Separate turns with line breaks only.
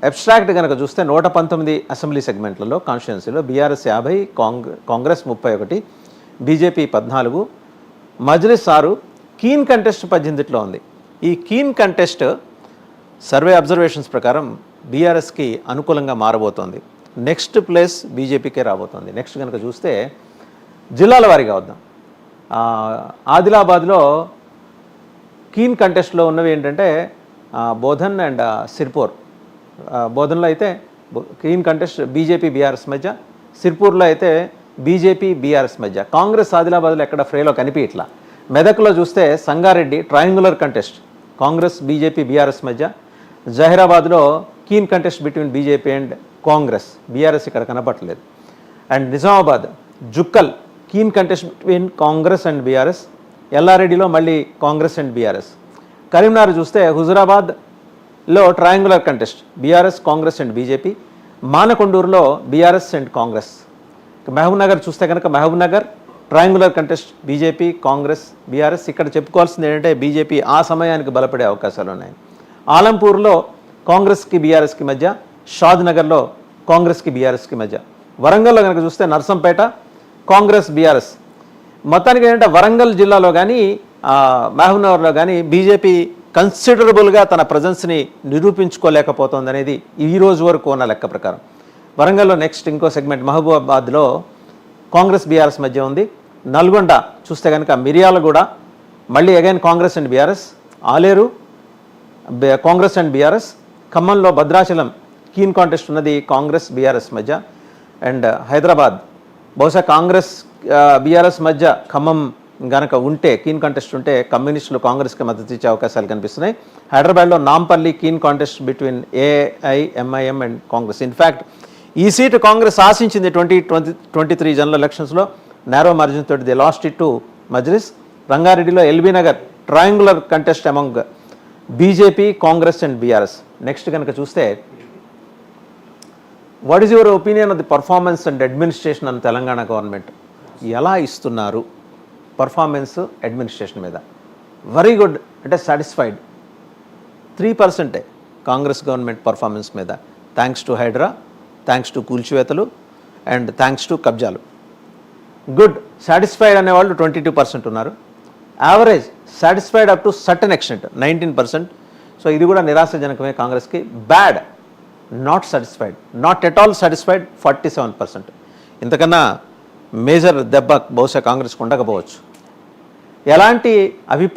Abstract కనుక చూస్తే 119 assembly సెగ్మెంట్లలో కాన్స్టిట్యున్సీలో BRS 50, Congress 31, BJP 14, Majlis 6, keen contest 18లో ఉంది. ఈ కీన్ కంటెస్ట్ సర్వే అబ్జర్వేషన్స్ ప్రకారం బీఆర్ఎస్కి అనుకూలంగా మారబోతోంది. నెక్స్ట్ ప్లేస్ బీజేపీకే రాబోతోంది. నెక్స్ట్ కనుక చూస్తే జిల్లాల వారీగా వద్దాం. ఆదిలాబాద్లో కీన్ కంటెస్ట్లో ఉన్నవి ఏంటంటే బోధన్ అండ్ సిర్పూర్. బోధన్లో అయితే కీన్ కంటెస్ట్ బీజేపీ బీఆర్ఎస్ మధ్య, సిర్పూర్లో అయితే బీజేపీ బీఆర్ఎస్ మధ్య. కాంగ్రెస్ ఆదిలాబాద్లో ఎక్కడ ఫ్రేలో కనిపించట్లా. మెదక్లో చూస్తే Sangareddy triangular contest Congress BJP BRS మధ్య. జహీరాబాద్లో keen contest between BJP and Congress, BRS ఇక్కడ కనపట్లేదు. And Nizamabad Jukkal keen contest between Congress and BRS. ఎల్లారెడ్డిలో మళ్ళీ కాంగ్రెస్ అండ్ బీఆర్ఎస్. కరీంనగర్ చూస్తే హుజురాబాద్లో triangular contest BRS, Congress and BJP. మానకొండూరులో BRS and Congress. Mahbub Nagar చూస్తే కనుక Mahbub Nagar triangular contest BJP, Congress, BRS. ఇక్కడ చెప్పుకోవాల్సింది ఏంటంటే బీజేపీ ఆ సమయానికి బలపడే అవకాశాలు ఉన్నాయి. ఆలంపూర్లో కాంగ్రెస్కి బీఆర్ఎస్కి మధ్య, షాద్ నగర్లో కాంగ్రెస్కి బీఆర్ఎస్కి మధ్య. వరంగల్లో కనుక చూస్తే నర్సంపేట కాంగ్రెస్ బీఆర్ఎస్. మొత్తానికి ఏంటంటే వరంగల్ జిల్లాలో కానీ మహబూబ్నగర్లో కానీ బీజేపీ కన్సిడరబుల్గా తన ప్రజెన్స్ని నిరూపించుకోలేకపోతుంది అనేది ఈ రోజు వరకు ఉన్న లెక్క ప్రకారం. వరంగల్లో నెక్స్ట్ ఇంకో సెగ్మెంట్ మహబూబాబాద్లో కాంగ్రెస్ బీఆర్ఎస్ మధ్య ఉంది. నల్గొండ చూస్తే కనుక మిర్యాలగూడ మళ్ళీ again Congress and BRS. Aler Congress and BRS. ఖమ్మంలో భద్రాచలం కీన్ కాంటెస్ట్ ఉన్నది కాంగ్రెస్ బీఆర్ఎస్ మధ్య. అండ్ హైదరాబాద్ బహుశా కాంగ్రెస్ బీఆర్ఎస్ మధ్య ఖమ్మం గనక ఉంటే, కీన్ కాంటెస్ట్ ఉంటే కమ్యూనిస్టులు కాంగ్రెస్కి మద్దతు ఇచ్చే అవకాశాలు కనిపిస్తున్నాయి. హైదరాబాద్లో Nampally keen contest between AIMIM and Congress. In fact ఈ సీటు కాంగ్రెస్ ఆశించింది 2023 జనరల్ ఎలక్షన్స్లో. నారో మార్జిన్ తోటి they lost it to Majlis. రంగారెడ్డిలో LB Nagar triangular contest among BJP, Congress and BRS. Next కనుక చూస్తే what is your opinion of the performance and administration on Telangana government? ఎలా ఇస్తున్నారు performance administration మీద? Very good అంటే satisfied 3% Congress government performance మీద, thanks to Hydraa, thanks to కూల్చివేతలు and thanks to కబ్జాలు. Good satisfied అనేవాళ్ళు 22% ఉన్నారు. Average satisfied up to certain extent 19%. So ఇది కూడా నిరాశజనకమే కాంగ్రెస్కి. Bad not satisfied, not at all satisfied 47%. ఇంతకన్నా మేజర్ దెబ్బ బహుశా కాంగ్రెస్కి ఉండకపోవచ్చు. ఎలాంటి అభిప్రాయం